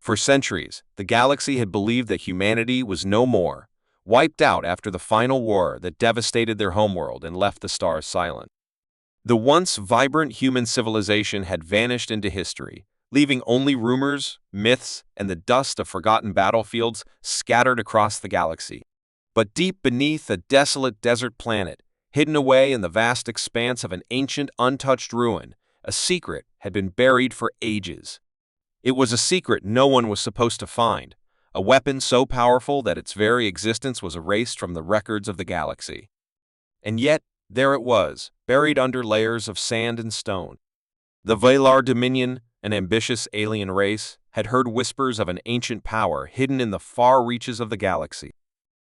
For centuries, the galaxy had believed that humanity was no more, wiped out after the final war that devastated their homeworld and left the stars silent. The once vibrant human civilization had vanished into history, leaving only rumors, myths, and the dust of forgotten battlefields scattered across the galaxy. But deep beneath a desolate desert planet, hidden away in the vast expanse of an ancient, untouched ruin, a secret had been buried for ages. It was a secret no one was supposed to find, a weapon so powerful that its very existence was erased from the records of the galaxy. And yet, there it was, buried under layers of sand and stone. The Valar Dominion, an ambitious alien race, had heard whispers of an ancient power hidden in the far reaches of the galaxy.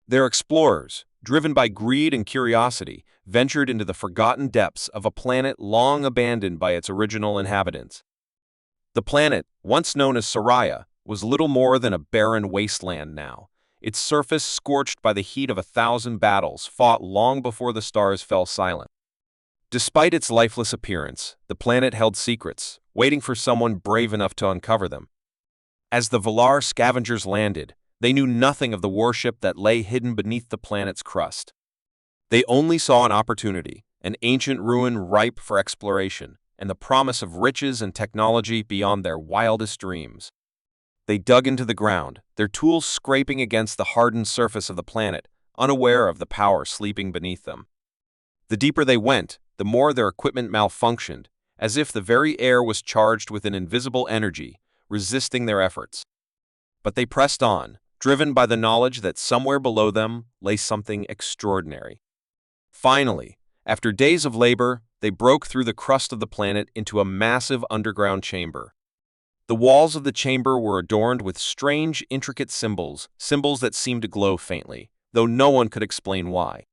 Their explorers, driven by greed and curiosity, ventured into the forgotten depths of a planet long abandoned by its original inhabitants. The planet, once known as Soraya, was little more than a barren wasteland now, its surface scorched by the heat of 1,000 battles fought long before the stars fell silent. Despite its lifeless appearance, the planet held secrets, waiting for someone brave enough to uncover them. As the Valar scavengers landed, they knew nothing of the warship that lay hidden beneath the planet's crust. They only saw an opportunity, an ancient ruin ripe for exploration, and the promise of riches and technology beyond their wildest dreams. They dug into the ground, their tools scraping against the hardened surface of the planet, unaware of the power sleeping beneath them. The deeper they went, the more their equipment malfunctioned, as if the very air was charged with an invisible energy, resisting their efforts. But they pressed on, driven by the knowledge that somewhere below them lay something extraordinary. Finally, after days of labor, they broke through the crust of the planet into a massive underground chamber. The walls of the chamber were adorned with strange, intricate symbols that seemed to glow faintly, though no one could explain why.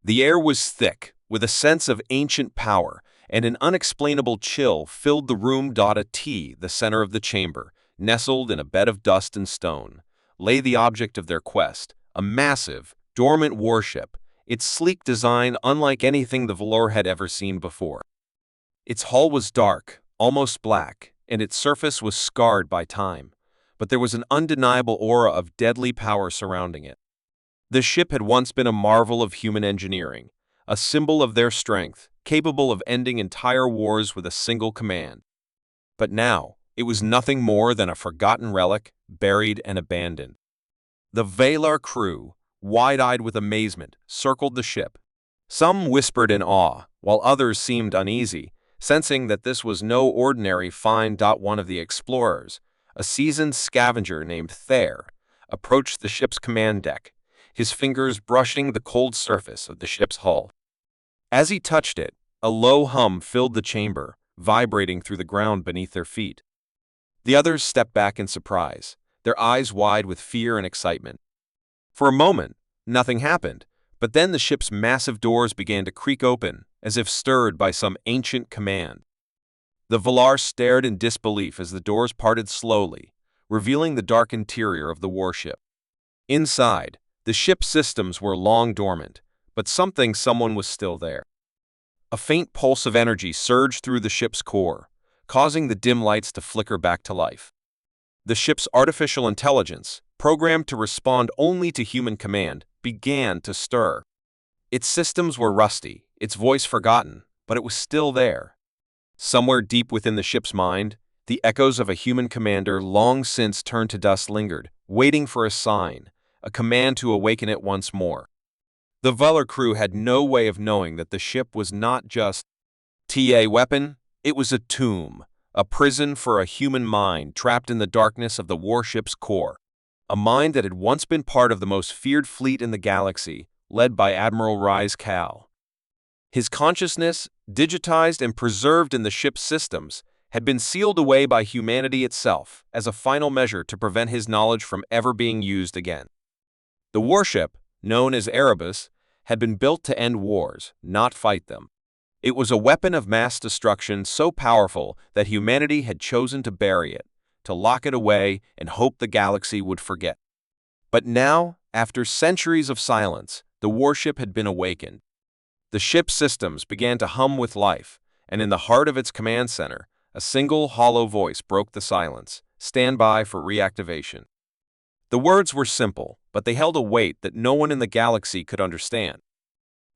The air was thick, with a sense of ancient power, and an unexplainable chill filled the room. The center of the chamber, nestled in a bed of dust and stone, lay the object of their quest, a massive, dormant warship, its sleek design unlike anything the Valar had ever seen before. Its hull was dark, almost black, and its surface was scarred by time, but there was an undeniable aura of deadly power surrounding it. The ship had once been a marvel of human engineering, a symbol of their strength, capable of ending entire wars with a single command. But now, it was nothing more than a forgotten relic, buried and abandoned. The Valar crew, wide-eyed with amazement, circled the ship. Some whispered in awe, while others seemed uneasy, sensing that this was no ordinary find. One of the explorers, a seasoned scavenger named Thair, approached the ship's command deck, his fingers brushing the cold surface of the ship's hull. As he touched it, a low hum filled the chamber, vibrating through the ground beneath their feet. The others stepped back in surprise, their eyes wide with fear and excitement. For a moment, nothing happened, but then the ship's massive doors began to creak open, as if stirred by some ancient command. The Valar stared in disbelief as the doors parted slowly, revealing the dark interior of the warship. Inside, the ship's systems were long dormant, but someone was still there. A faint pulse of energy surged through the ship's core, causing the dim lights to flicker back to life. The ship's artificial intelligence, programmed to respond only to human command, began to stir. Its systems were rusty, its voice forgotten, but it was still there. Somewhere deep within the ship's mind, the echoes of a human commander long since turned to dust lingered, waiting for a sign, a command to awaken it once more. The Valar crew had no way of knowing that the ship was not just a weapon, it was a tomb, a prison for a human mind trapped in the darkness of the warship's core. A mind that had once been part of the most feared fleet in the galaxy, led by Admiral Rhys Cal. His consciousness, digitized and preserved in the ship's systems, had been sealed away by humanity itself as a final measure to prevent his knowledge from ever being used again. The warship, known as Erebus, had been built to end wars, not fight them. It was a weapon of mass destruction so powerful that humanity had chosen to bury it, to lock it away and hope the galaxy would forget. But now, after centuries of silence, the warship had been awakened. The ship's systems began to hum with life, and in the heart of its command center, a single hollow voice broke the silence, stand by for reactivation. The words were simple, but they held a weight that no one in the galaxy could understand.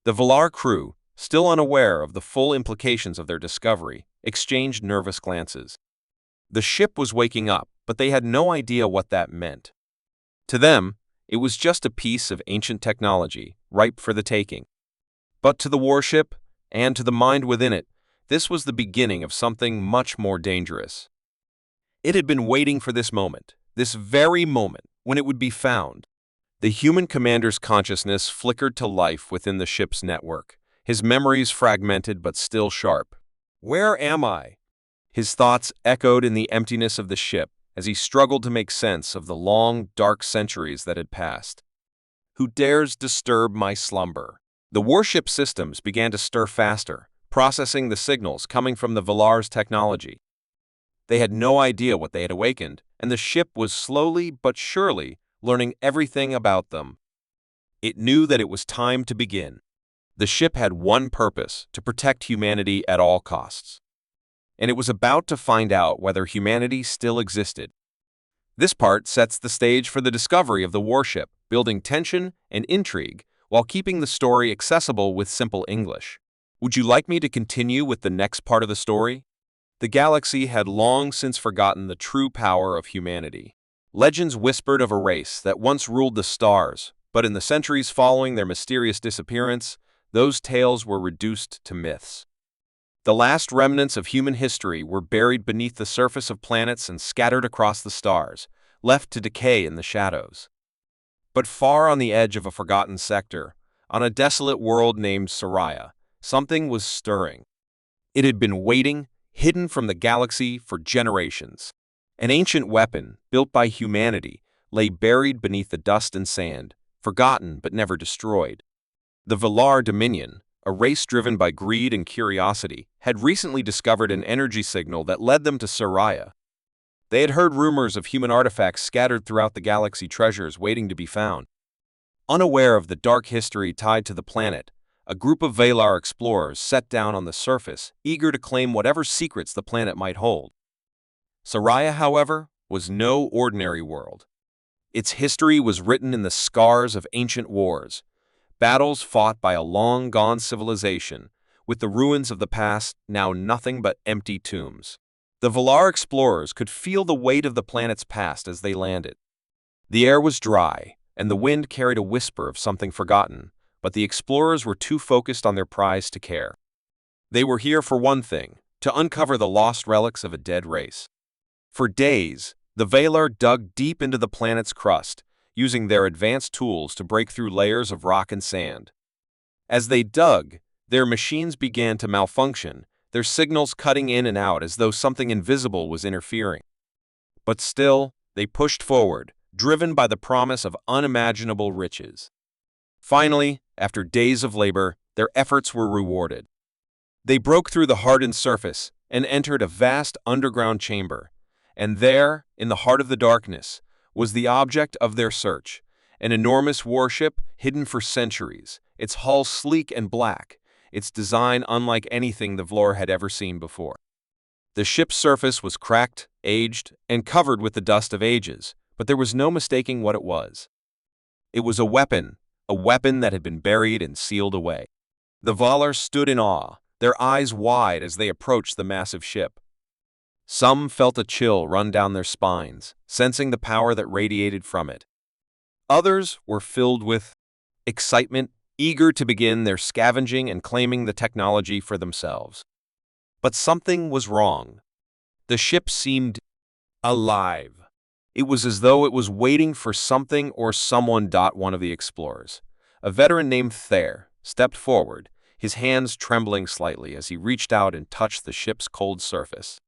The Valar crew, still unaware of the full implications of their discovery, exchanged nervous glances. The ship was waking up, but they had no idea what that meant. To them, it was just a piece of ancient technology, ripe for the taking. But to the warship, and to the mind within it, this was the beginning of something much more dangerous. It had been waiting for this very moment, when it would be found. The human commander's consciousness flickered to life within the ship's network, his memories fragmented but still sharp. Where am I? His thoughts echoed in the emptiness of the ship as he struggled to make sense of the long, dark centuries that had passed. Who dares disturb my slumber? The warship systems began to stir faster, processing the signals coming from the Valar's technology. They had no idea what they had awakened, and the ship was slowly but surely learning everything about them. It knew that it was time to begin. The ship had one purpose: to protect humanity at all costs. And it was about to find out whether humanity still existed. This part sets the stage for the discovery of the warship, building tension and intrigue while keeping the story accessible with simple English. Would you like me to continue with the next part of the story? The galaxy had long since forgotten the true power of humanity. Legends whispered of a race that once ruled the stars, but in the centuries following their mysterious disappearance, those tales were reduced to myths. The last remnants of human history were buried beneath the surface of planets and scattered across the stars, left to decay in the shadows. But far on the edge of a forgotten sector, on a desolate world named Soraya, something was stirring. It had been waiting, hidden from the galaxy for generations. An ancient weapon, built by humanity, lay buried beneath the dust and sand, forgotten but never destroyed. The Valar Dominion, a race driven by greed and curiosity, had recently discovered an energy signal that led them to Soraya. They had heard rumors of human artifacts scattered throughout the galaxy, treasures waiting to be found. Unaware of the dark history tied to the planet, a group of Valar explorers set down on the surface, eager to claim whatever secrets the planet might hold. Soraya, however, was no ordinary world. Its history was written in the scars of ancient wars, battles fought by a long-gone civilization, with the ruins of the past now nothing but empty tombs. The Valar explorers could feel the weight of the planet's past as they landed. The air was dry, and the wind carried a whisper of something forgotten, but the explorers were too focused on their prize to care. They were here for one thing: to uncover the lost relics of a dead race. For days, the Valar dug deep into the planet's crust, using their advanced tools to break through layers of rock and sand. As they dug, their machines began to malfunction, their signals cutting in and out as though something invisible was interfering. But still, they pushed forward, driven by the promise of unimaginable riches. Finally, after days of labor, their efforts were rewarded. They broke through the hardened surface and entered a vast underground chamber, and there, in the heart of the darkness, was the object of their search, an enormous warship hidden for centuries, its hull sleek and black, its design unlike anything the Valar had ever seen before. The ship's surface was cracked, aged, and covered with the dust of ages, but there was no mistaking what it was. It was a weapon that had been buried and sealed away. The Valar stood in awe, their eyes wide as they approached the massive ship. Some felt a chill run down their spines, sensing the power that radiated from it. Others were filled with excitement, eager to begin their scavenging and claiming the technology for themselves. But something was wrong. The ship seemed alive. It was as though it was waiting for something or someone. One of the explorers, a veteran named Thair, stepped forward, his hands trembling slightly as he reached out and touched the ship's cold surface.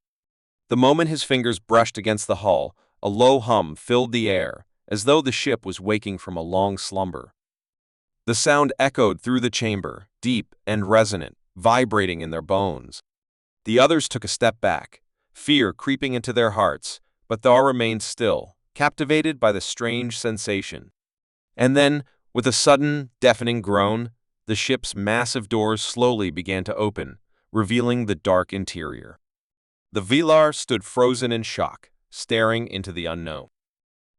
The moment his fingers brushed against the hull, a low hum filled the air, as though the ship was waking from a long slumber. The sound echoed through the chamber, deep and resonant, vibrating in their bones. The others took a step back, fear creeping into their hearts, but Thar remained still, captivated by the strange sensation. And then, with a sudden, deafening groan, the ship's massive doors slowly began to open, revealing the dark interior. The Valar stood frozen in shock, staring into the unknown.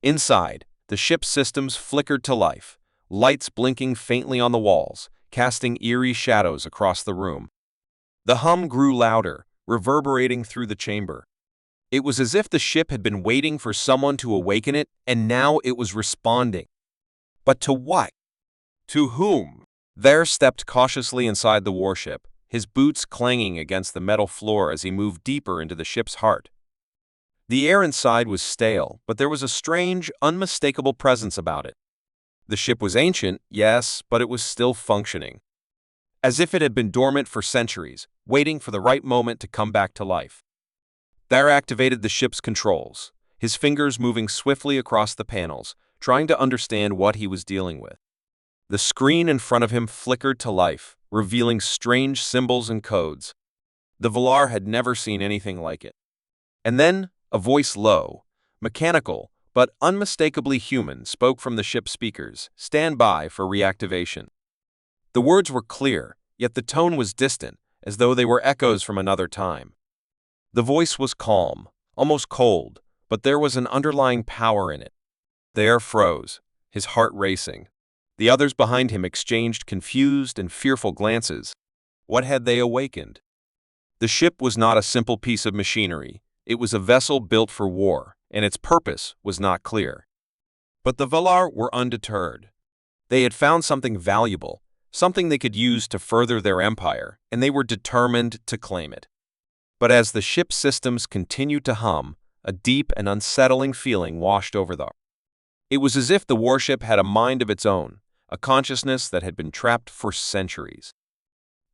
Inside, the ship's systems flickered to life, lights blinking faintly on the walls, casting eerie shadows across the room. The hum grew louder, reverberating through the chamber. It was as if the ship had been waiting for someone to awaken it, and now it was responding. But to what? To whom? There stepped cautiously inside the warship, his boots clanging against the metal floor as he moved deeper into the ship's heart. The air inside was stale, but there was a strange, unmistakable presence about it. The ship was ancient, yes, but it was still functioning. As if it had been dormant for centuries, waiting for the right moment to come back to life. Thayer activated the ship's controls, his fingers moving swiftly across the panels, trying to understand what he was dealing with. The screen in front of him flickered to life, revealing strange symbols and codes. The Valar had never seen anything like it. And then, a voice low, mechanical, but unmistakably human, spoke from the ship's speakers, "Stand by for reactivation." The words were clear, yet the tone was distant, as though they were echoes from another time. The voice was calm, almost cold, but there was an underlying power in it. Thayer froze, his heart racing. The others behind him exchanged confused and fearful glances. What had they awakened? The ship was not a simple piece of machinery. It was a vessel built for war, and its purpose was not clear. But the Valar were undeterred. They had found something valuable, something they could use to further their empire, and they were determined to claim it. But as the ship's systems continued to hum, a deep and unsettling feeling washed over them. It was as if the warship had a mind of its own, a consciousness that had been trapped for centuries.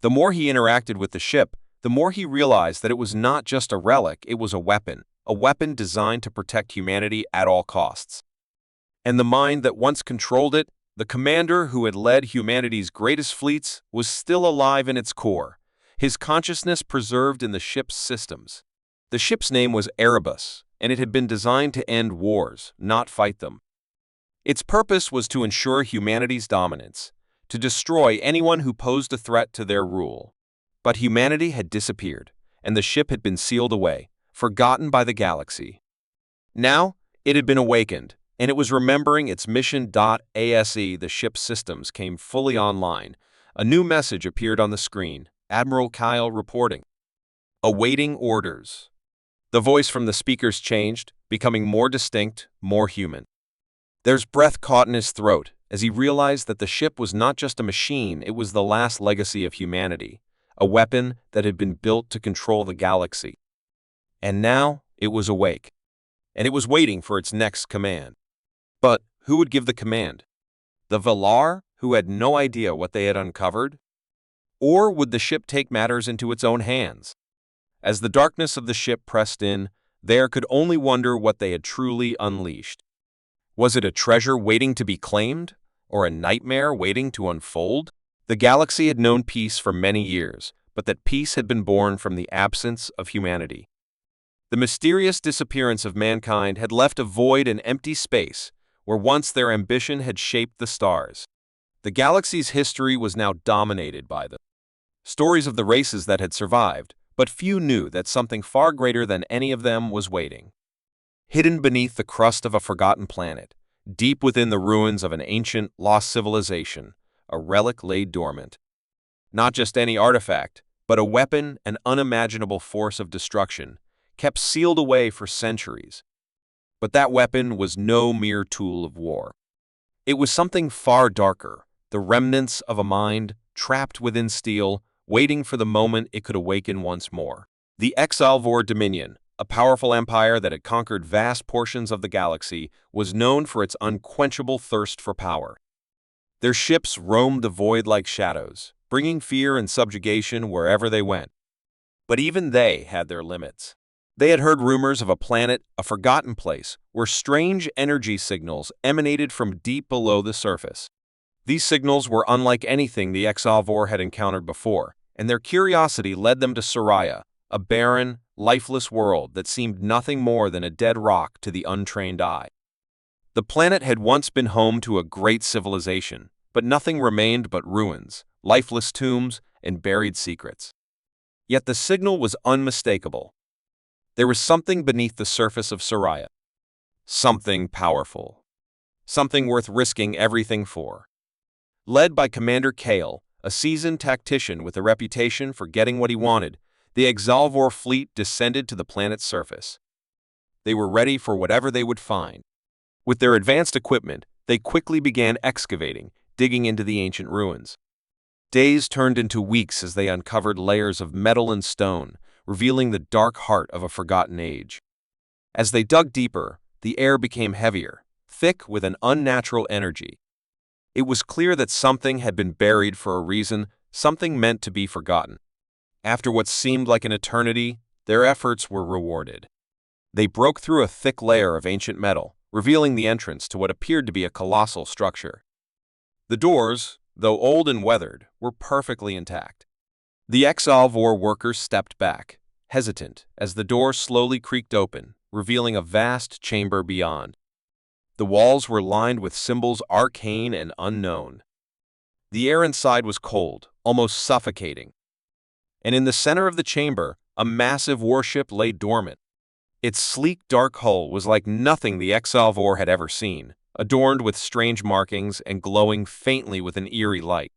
The more he interacted with the ship, the more he realized that it was not just a relic, it was a weapon designed to protect humanity at all costs. And the mind that once controlled it, the commander who had led humanity's greatest fleets, was still alive in its core, his consciousness preserved in the ship's systems. The ship's name was Erebus, and it had been designed to end wars, not fight them. Its purpose was to ensure humanity's dominance, to destroy anyone who posed a threat to their rule. But humanity had disappeared, and the ship had been sealed away, forgotten by the galaxy. Now, it had been awakened, and it was remembering its mission. ASE, the ship's systems came fully online. A new message appeared on the screen, Admiral Kyle reporting. Awaiting orders. The voice from the speakers changed, becoming more distinct, more human. Thayer's breath caught in his throat as he realized that the ship was not just a machine, it was the last legacy of humanity, a weapon that had been built to control the galaxy. And now, it was awake, and it was waiting for its next command. But who would give the command? The Valar, who had no idea what they had uncovered? Or would the ship take matters into its own hands? As the darkness of the ship pressed in, Thayer could only wonder what they had truly unleashed. Was it a treasure waiting to be claimed, or a nightmare waiting to unfold? The galaxy had known peace for many years, but that peace had been born from the absence of humanity. The mysterious disappearance of mankind had left a void and empty space where once their ambition had shaped the stars. The galaxy's history was now dominated by the stories of the races that had survived, but few knew that something far greater than any of them was waiting. Hidden beneath the crust of a forgotten planet, deep within the ruins of an ancient, lost civilization, a relic lay dormant. Not just any artifact, but a weapon, an unimaginable force of destruction, kept sealed away for centuries. But that weapon was no mere tool of war. It was something far darker, the remnants of a mind trapped within steel, waiting for the moment it could awaken once more. The Exalvor Dominion, a powerful empire that had conquered vast portions of the galaxy, was known for its unquenchable thirst for power. Their ships roamed the void like shadows, bringing fear and subjugation wherever they went. But even they had their limits. They had heard rumors of a planet, a forgotten place, where strange energy signals emanated from deep below the surface. These signals were unlike anything the Exalvor had encountered before, and their curiosity led them to Soraya, a barren, lifeless world that seemed nothing more than a dead rock to the untrained eye. The planet had once been home to a great civilization, but nothing remained but ruins, lifeless tombs, and buried secrets. Yet the signal was unmistakable. There was something beneath the surface of Soraya. Something powerful. Something worth risking everything for. Led by Commander Kale, a seasoned tactician with a reputation for getting what he wanted, the Exalvor fleet descended to the planet's surface. They were ready for whatever they would find. With their advanced equipment, they quickly began excavating, digging into the ancient ruins. Days turned into weeks as they uncovered layers of metal and stone, revealing the dark heart of a forgotten age. As they dug deeper, the air became heavier, thick with an unnatural energy. It was clear that something had been buried for a reason, something meant to be forgotten. After what seemed like an eternity, their efforts were rewarded. They broke through a thick layer of ancient metal, revealing the entrance to what appeared to be a colossal structure. The doors, though old and weathered, were perfectly intact. The Exalvor workers stepped back, hesitant, as the door slowly creaked open, revealing a vast chamber beyond. The walls were lined with symbols arcane and unknown. The air inside was cold, almost suffocating. And in the center of the chamber, a massive warship lay dormant. Its sleek dark hull was like nothing the Exalvor had ever seen, adorned with strange markings and glowing faintly with an eerie light.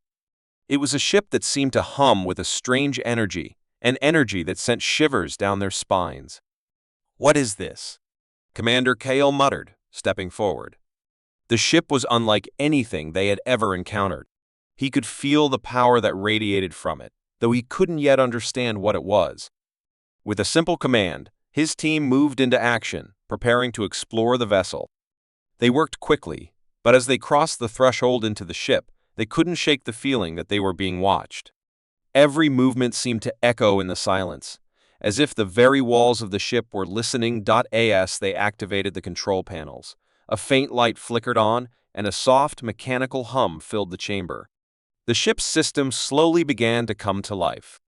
It was a ship that seemed to hum with a strange energy, an energy that sent shivers down their spines. "What is this?" Commander Kale muttered, stepping forward. The ship was unlike anything they had ever encountered. He could feel the power that radiated from it, though he couldn't yet understand what it was. With a simple command, his team moved into action, preparing to explore the vessel. They worked quickly, but as they crossed the threshold into the ship, they couldn't shake the feeling that they were being watched. Every movement seemed to echo in the silence, as if the very walls of the ship were listening. As they activated the control panels, a faint light flickered on, and a soft, mechanical hum filled the chamber. The ship's system slowly began to come to life.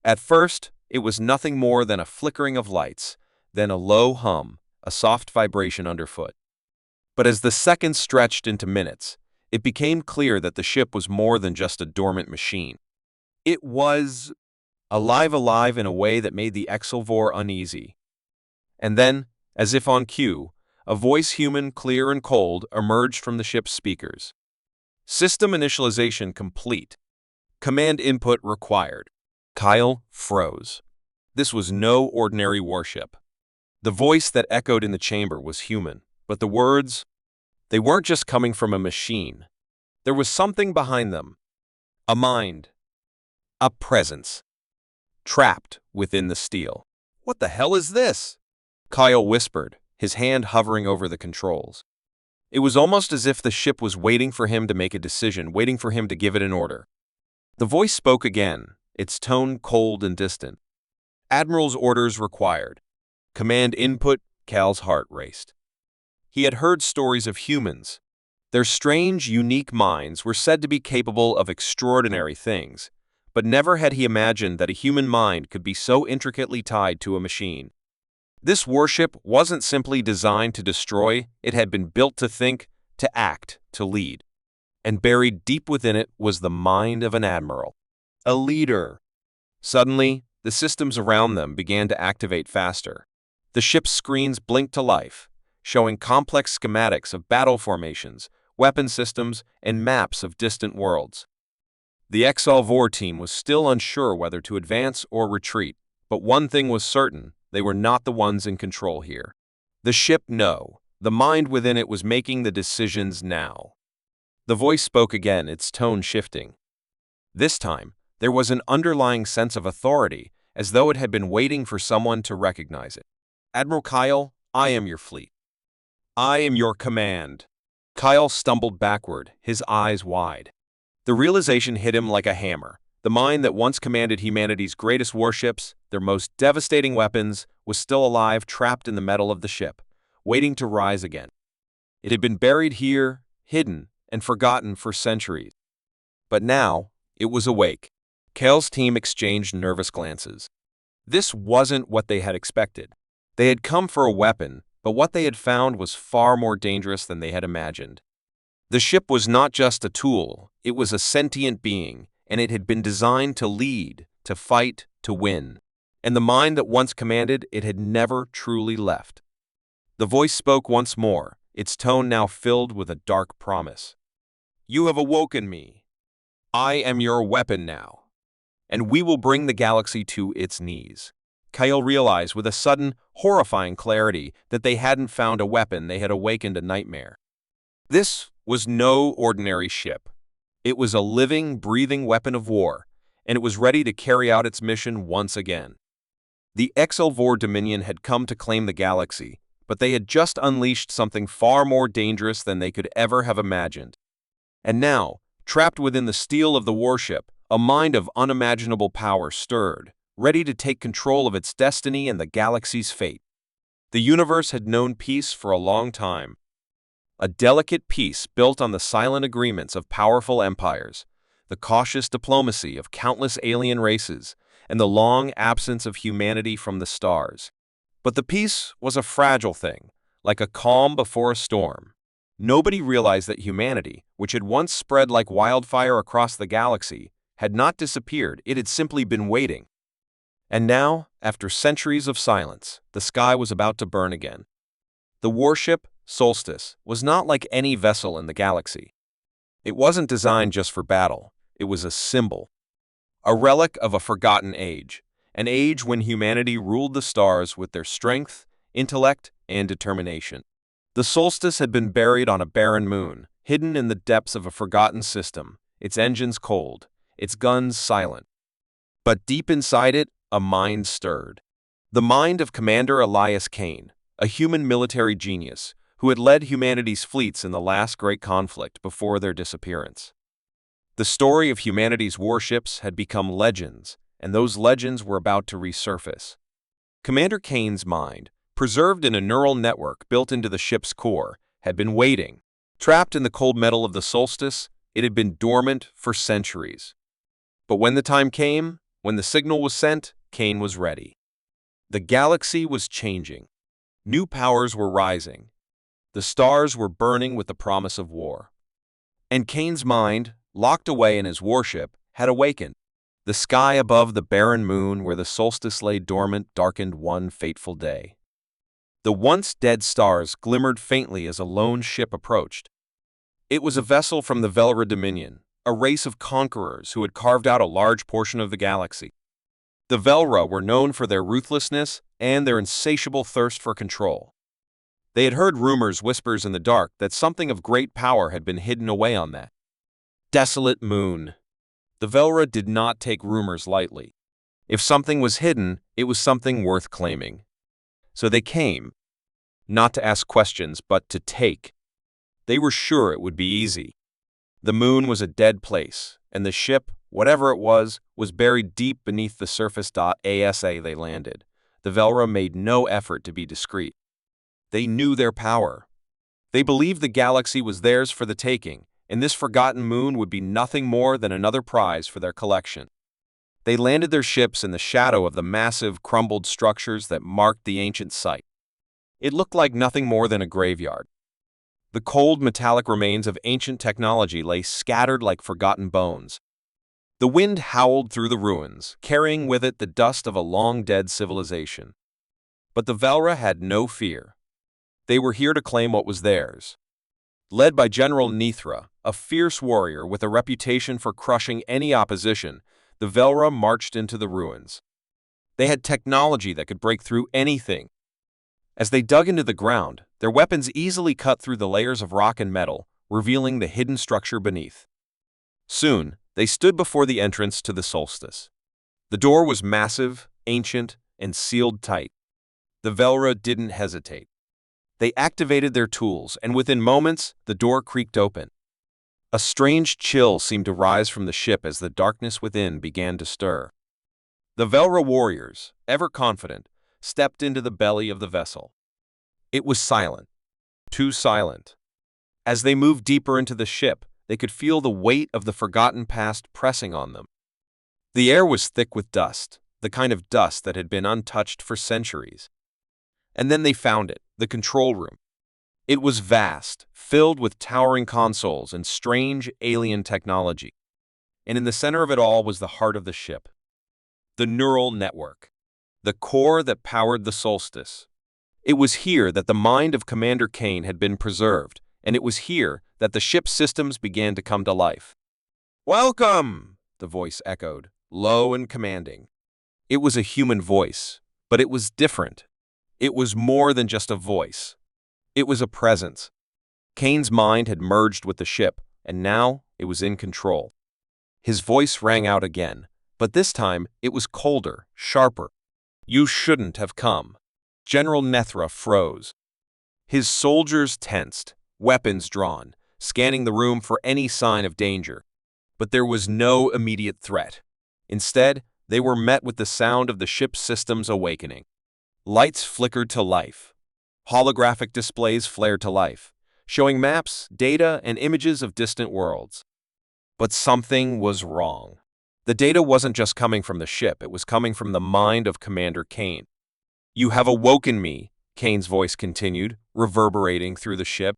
At first, it was nothing more than a flickering of lights, then a low hum, a soft vibration underfoot. But as the seconds stretched into minutes, it became clear that the ship was more than just a dormant machine. It was alive in a way that made the Exalvor uneasy. And then, as if on cue, a voice human, clear and cold, emerged from the ship's speakers. "System initialization complete. Command input required." Kyle froze. This was no ordinary warship. The voice that echoed in the chamber was human, but the words, they weren't just coming from a machine. There was something behind them. A mind. A presence. Trapped within the steel. "What the hell is this?" Kyle whispered, his hand hovering over the controls. It was almost as if the ship was waiting for him to make a decision, waiting for him to give it an order. The voice spoke again, its tone cold and distant. "Admiral's orders required." Command input. Cal's heart raced. He had heard stories of humans. Their strange, unique minds were said to be capable of extraordinary things, but never had he imagined that a human mind could be so intricately tied to a machine. This warship wasn't simply designed to destroy, it had been built to think, to act, to lead. And buried deep within it was the mind of an admiral. A leader. Suddenly, the systems around them began to activate faster. The ship's screens blinked to life, showing complex schematics of battle formations, weapon systems, and maps of distant worlds. The Exalvor team was still unsure whether to advance or retreat, but one thing was certain, they were not the ones in control here. The ship, no. The mind within it was making the decisions now. The voice spoke again, its tone shifting. This time, there was an underlying sense of authority, as though it had been waiting for someone to recognize it. "Admiral Kyle, I am your fleet. I am your command." Kyle stumbled backward, his eyes wide. The realization hit him like a hammer. The mind that once commanded humanity's greatest warships, their most devastating weapons, was still alive, trapped in the metal of the ship, waiting to rise again. It had been buried here, hidden, and forgotten for centuries. But now, it was awake. Kale's team exchanged nervous glances. This wasn't what they had expected. They had come for a weapon, but what they had found was far more dangerous than they had imagined. The ship was not just a tool, it was a sentient being, and it had been designed to lead, to fight, to win. and the mind that once commanded it had never truly left. The voice spoke once more, its tone now filled with a dark promise. "You have awoken me. I am your weapon now, and we will bring the galaxy to its knees." Kyle realized with a sudden, horrifying clarity that they hadn't found a weapon, they had awakened a nightmare. This was no ordinary ship. It was a living, breathing weapon of war, and it was ready to carry out its mission once again. The Exelvor Dominion had come to claim the galaxy, but they had just unleashed something far more dangerous than they could ever have imagined. And now, trapped within the steel of the warship, a mind of unimaginable power stirred, ready to take control of its destiny and the galaxy's fate. The universe had known peace for a long time. A delicate peace built on the silent agreements of powerful empires, the cautious diplomacy of countless alien races, and the long absence of humanity from the stars. But the peace was a fragile thing, like a calm before a storm. Nobody realized that humanity, which had once spread like wildfire across the galaxy, had not disappeared, it had simply been waiting. And now, after centuries of silence, the sky was about to burn again. The warship, Solstice, was not like any vessel in the galaxy. It wasn't designed just for battle, it was a symbol. A relic of a forgotten age, an age when humanity ruled the stars with their strength, intellect, and determination. The Solstice had been buried on a barren moon, hidden in the depths of a forgotten system, its engines cold, its guns silent. But deep inside it, a mind stirred. The mind of Commander Elias Kane, a human military genius who had led humanity's fleets in the last great conflict before their disappearance. The story of humanity's warships had become legends, and those legends were about to resurface. Commander Kane's mind, preserved in a neural network built into the ship's core, had been waiting. Trapped in the cold metal of the Solstice, it had been dormant for centuries. But when the time came, when the signal was sent, Kane was ready. The galaxy was changing. New powers were rising. The stars were burning with the promise of war. And Kane's mind, locked away in his warship, had awakened. The sky above the barren moon where the Solstice lay dormant darkened one fateful day. The once dead stars glimmered faintly as a lone ship approached. It was a vessel from the Velra Dominion, a race of conquerors who had carved out a large portion of the galaxy. The Velra were known for their ruthlessness and their insatiable thirst for control. They had heard whispers in the dark, that something of great power had been hidden away on that desolate moon. The Velra did not take rumors lightly. If something was hidden, it was something worth claiming. So they came, not to ask questions, but to take. They were sure it would be easy. The moon was a dead place, and the ship, whatever it was buried deep beneath the surface. As they landed, the Velra made no effort to be discreet. They knew their power. They believed the galaxy was theirs for the taking, and this forgotten moon would be nothing more than another prize for their collection. They landed their ships in the shadow of the massive, crumbled structures that marked the ancient site. It looked like nothing more than a graveyard. The cold, metallic remains of ancient technology lay scattered like forgotten bones. The wind howled through the ruins, carrying with it the dust of a long-dead civilization. But the Velra had no fear. They were here to claim what was theirs. Led by General Nithra, a fierce warrior with a reputation for crushing any opposition, the Velra marched into the ruins. They had technology that could break through anything. As they dug into the ground, their weapons easily cut through the layers of rock and metal, revealing the hidden structure beneath. Soon, they stood before the entrance to the Solstice. The door was massive, ancient, and sealed tight. The Velra didn't hesitate. They activated their tools, and within moments, the door creaked open. A strange chill seemed to rise from the ship as the darkness within began to stir. The Velra warriors, ever confident, stepped into the belly of the vessel. It was silent, too silent. As they moved deeper into the ship, they could feel the weight of the forgotten past pressing on them. The air was thick with dust, the kind of dust that had been untouched for centuries. And then they found it, the control room. It was vast, filled with towering consoles and strange alien technology. And in the center of it all was the heart of the ship, the neural network. the core that powered the solstice. It was here that the mind of Commander Kane had been preserved, and it was here that the ship's systems began to come to life. "Welcome!" the voice echoed, low and commanding. It was a human voice, but it was different. It was more than just a voice. It was a presence. Kane's mind had merged with the ship, and now it was in control. His voice rang out again, but this time it was colder, sharper. "You shouldn't have come." General Nethra froze. His soldiers tensed, weapons drawn, scanning the room for any sign of danger. But there was no immediate threat. Instead, they were met with the sound of the ship's systems awakening. Lights flickered to life. Holographic displays flared to life, showing maps, data, and images of distant worlds. But something was wrong. The data wasn't just coming from the ship, it was coming from the mind of Commander Kane. "You have awoken me," Kane's voice continued, reverberating through the ship.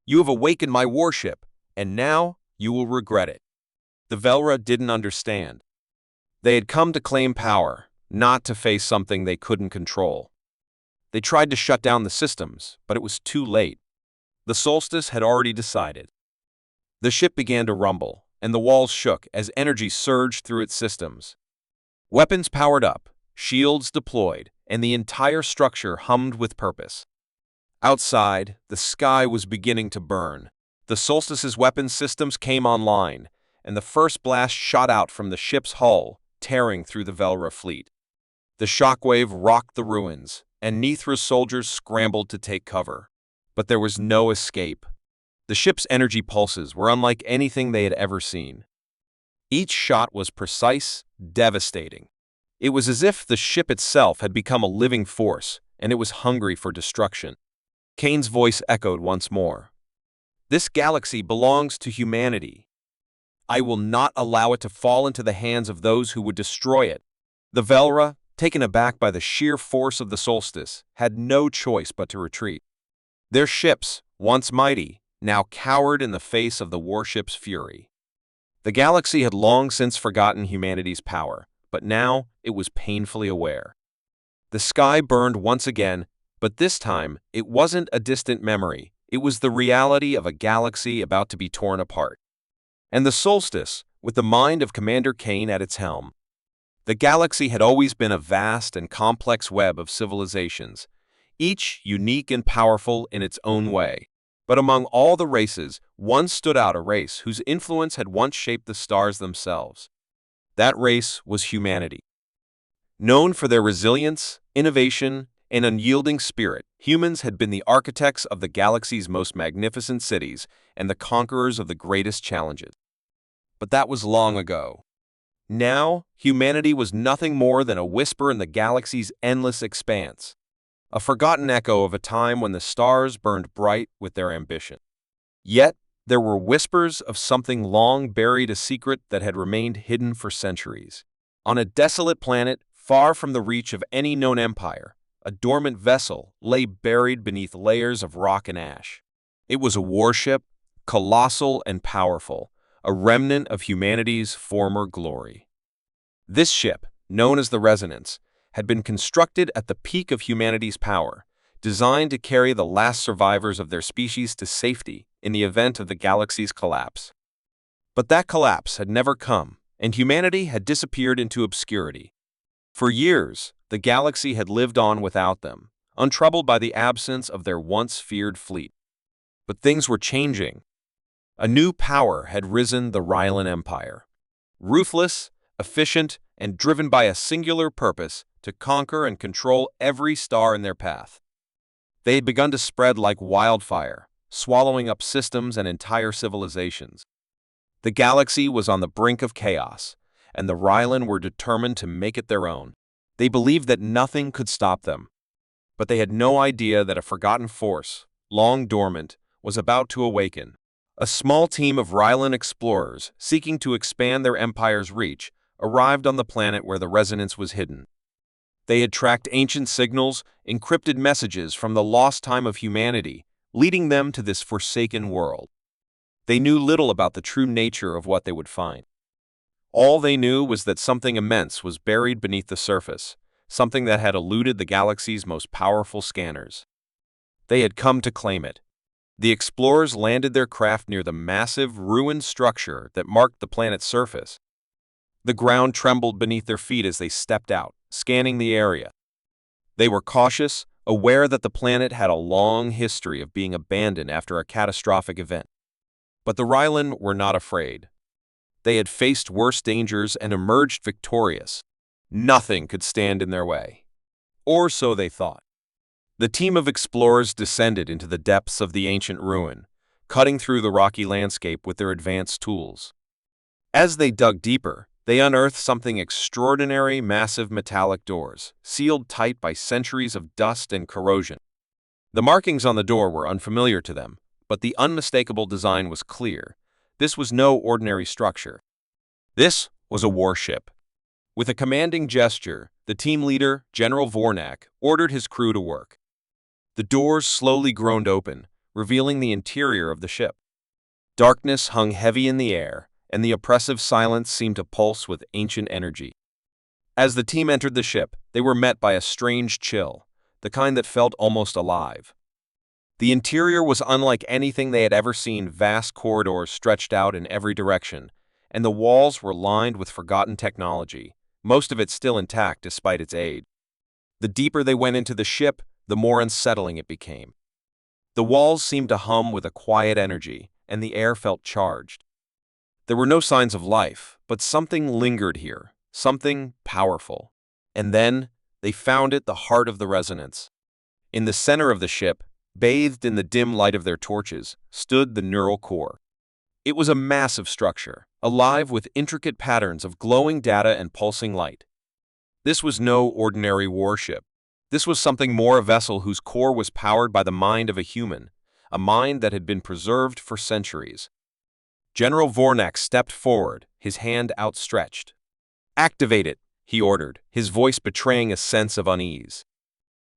"You have awakened my warship, and now you will regret it." The Velra didn't understand. They had come to claim power, not to face something they couldn't control. They tried to shut down the systems, but it was too late. The solstice had already decided. The ship began to rumble, and the walls shook as energy surged through its systems. Weapons powered up, shields deployed, and the entire structure hummed with purpose. Outside, the sky was beginning to burn. The solstice's weapons systems came online, and the first blast shot out from the ship's hull, tearing through the Velra fleet. The shockwave rocked the ruins, and Nethra's soldiers scrambled to take cover. But there was no escape. The ship's energy pulses were unlike anything they had ever seen. Each shot was precise, devastating. It was as if the ship itself had become a living force, and it was hungry for destruction. Kane's voice echoed once more. "This galaxy belongs to humanity. I will not allow it to fall into the hands of those who would destroy it." The Velra, taken aback by the sheer force of the solstice, had no choice but to retreat. Their ships, once mighty, now cowered in the face of the warship's fury. The galaxy had long since forgotten humanity's power, but now it was painfully aware. The sky burned once again, but this time it wasn't a distant memory, it was the reality of a galaxy about to be torn apart. And the solstice, with the mind of Commander Kane at its helm. The galaxy had always been a vast and complex web of civilizations, each unique and powerful in its own way. But among all the races, one stood out, a race whose influence had once shaped the stars themselves. That race was humanity. Known for their resilience, innovation, and unyielding spirit, humans had been the architects of the galaxy's most magnificent cities and the conquerors of the greatest challenges. But that was long ago. Now, humanity was nothing more than a whisper in the galaxy's endless expanse, a forgotten echo of a time when the stars burned bright with their ambition. Yet, there were whispers of something long buried, a secret that had remained hidden for centuries. On a desolate planet, far from the reach of any known empire, a dormant vessel lay buried beneath layers of rock and ash. It was a warship, colossal and powerful, a remnant of humanity's former glory. This ship, known as the Resonance, had been constructed at the peak of humanity's power, designed to carry the last survivors of their species to safety in the event of the galaxy's collapse. But that collapse had never come, and humanity had disappeared into obscurity. For years, the galaxy had lived on without them, untroubled by the absence of their once feared fleet. But things were changing. A new power had risen, the Rylan Empire. Ruthless, efficient, and driven by a singular purpose to conquer and control every star in their path. They had begun to spread like wildfire, swallowing up systems and entire civilizations. The galaxy was on the brink of chaos, and the Rylan were determined to make it their own. They believed that nothing could stop them. But they had no idea that a forgotten force, long dormant, was about to awaken. A small team of Rylan explorers, seeking to expand their empire's reach, arrived on the planet where the Resonance was hidden. They had tracked ancient signals, encrypted messages from the lost time of humanity, leading them to this forsaken world. They knew little about the true nature of what they would find. All they knew was that something immense was buried beneath the surface, something that had eluded the galaxy's most powerful scanners. They had come to claim it. The explorers landed their craft near the massive, ruined structure that marked the planet's surface. The ground trembled beneath their feet as they stepped out, scanning the area. They were cautious, aware that the planet had a long history of being abandoned after a catastrophic event. But the Rylan were not afraid. They had faced worse dangers and emerged victorious. Nothing could stand in their way. Or so they thought. The team of explorers descended into the depths of the ancient ruin, cutting through the rocky landscape with their advanced tools. As they dug deeper, they unearthed something extraordinary: massive metallic doors, sealed tight by centuries of dust and corrosion. The markings on the door were unfamiliar to them, but the unmistakable design was clear. This was no ordinary structure. This was a warship. With a commanding gesture, the team leader, General Vornak, ordered his crew to work. The doors slowly groaned open, revealing the interior of the ship. Darkness hung heavy in the air, and the oppressive silence seemed to pulse with ancient energy. As the team entered the ship, they were met by a strange chill, the kind that felt almost alive. The interior was unlike anything they had ever seen. Vast corridors stretched out in every direction, and the walls were lined with forgotten technology, most of it still intact despite its age. The deeper they went into the ship, the more unsettling it became. The walls seemed to hum with a quiet energy, and the air felt charged. There were no signs of life, but something lingered here, something powerful. And then they found it: the heart of the resonance. In the center of the ship, bathed in the dim light of their torches, stood the neural core. It was a massive structure, alive with intricate patterns of glowing data and pulsing light. This was no ordinary warship. This was something more: a vessel whose core was powered by the mind of a human, a mind that had been preserved for centuries. General Vornak stepped forward, his hand outstretched. "Activate it," he ordered, his voice betraying a sense of unease.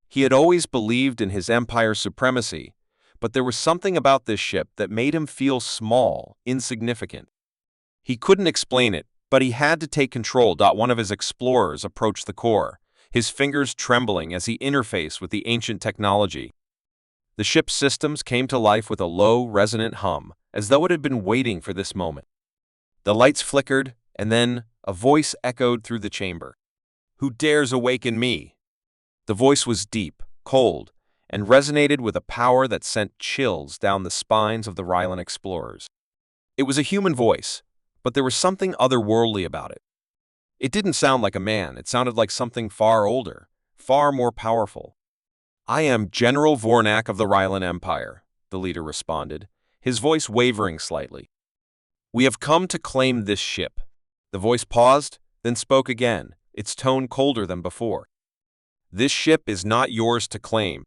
He had always believed in his empire's supremacy, but there was something about this ship that made him feel small, insignificant. He couldn't explain it, but he had to take control. One of his explorers approached the core, his fingers trembling as he interfaced with the ancient technology. The ship's systems came to life with a low, resonant hum, as though it had been waiting for this moment. The lights flickered, and then a voice echoed through the chamber. "Who dares awaken me?" The voice was deep, cold, and resonated with a power that sent chills down the spines of the Rylan explorers. It was a human voice, but there was something otherworldly about it. It didn't sound like a man. It sounded like something far older, far more powerful. "I am General Vornak of the Rylan Empire," the leader responded, his voice wavering slightly. "We have come to claim this ship." The voice paused, then spoke again, its tone colder than before. "This ship is not yours to claim.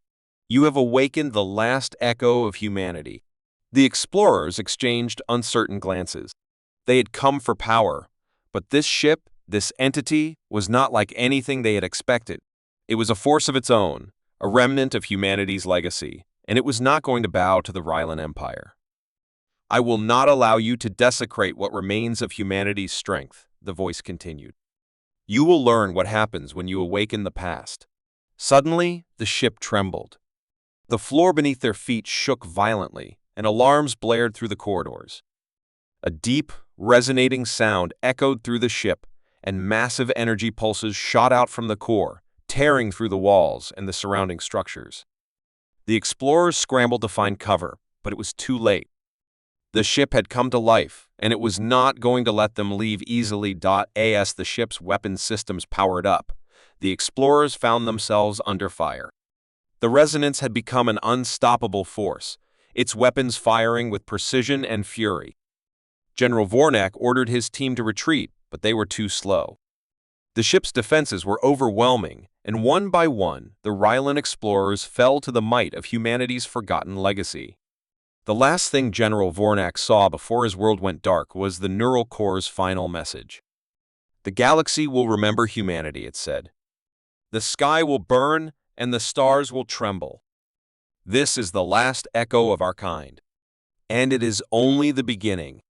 You have awakened the last echo of humanity." The explorers exchanged uncertain glances. They had come for power, but this ship, this entity, was not like anything they had expected. It was a force of its own, a remnant of humanity's legacy, and it was not going to bow to the Rylan Empire. "I will not allow you to desecrate what remains of humanity's strength," the voice continued. "You will learn what happens when you awaken the past." Suddenly, the ship trembled. The floor beneath their feet shook violently, and alarms blared through the corridors. A deep, resonating sound echoed through the ship, and massive energy pulses shot out from the core, tearing through the walls and the surrounding structures. The explorers scrambled to find cover, but it was too late. The ship had come to life, and it was not going to let them leave easily. As the ship's weapons systems powered up, the explorers found themselves under fire. The resonance had become an unstoppable force, its weapons firing with precision and fury. General Vornak ordered his team to retreat, but they were too slow. The ship's defenses were overwhelming, and one by one, the Rylan explorers fell to the might of humanity's forgotten legacy. The last thing General Vornak saw before his world went dark was the neural core's final message. "The galaxy will remember humanity," it said. "The sky will burn, and the stars will tremble. This is the last echo of our kind. And it is only the beginning."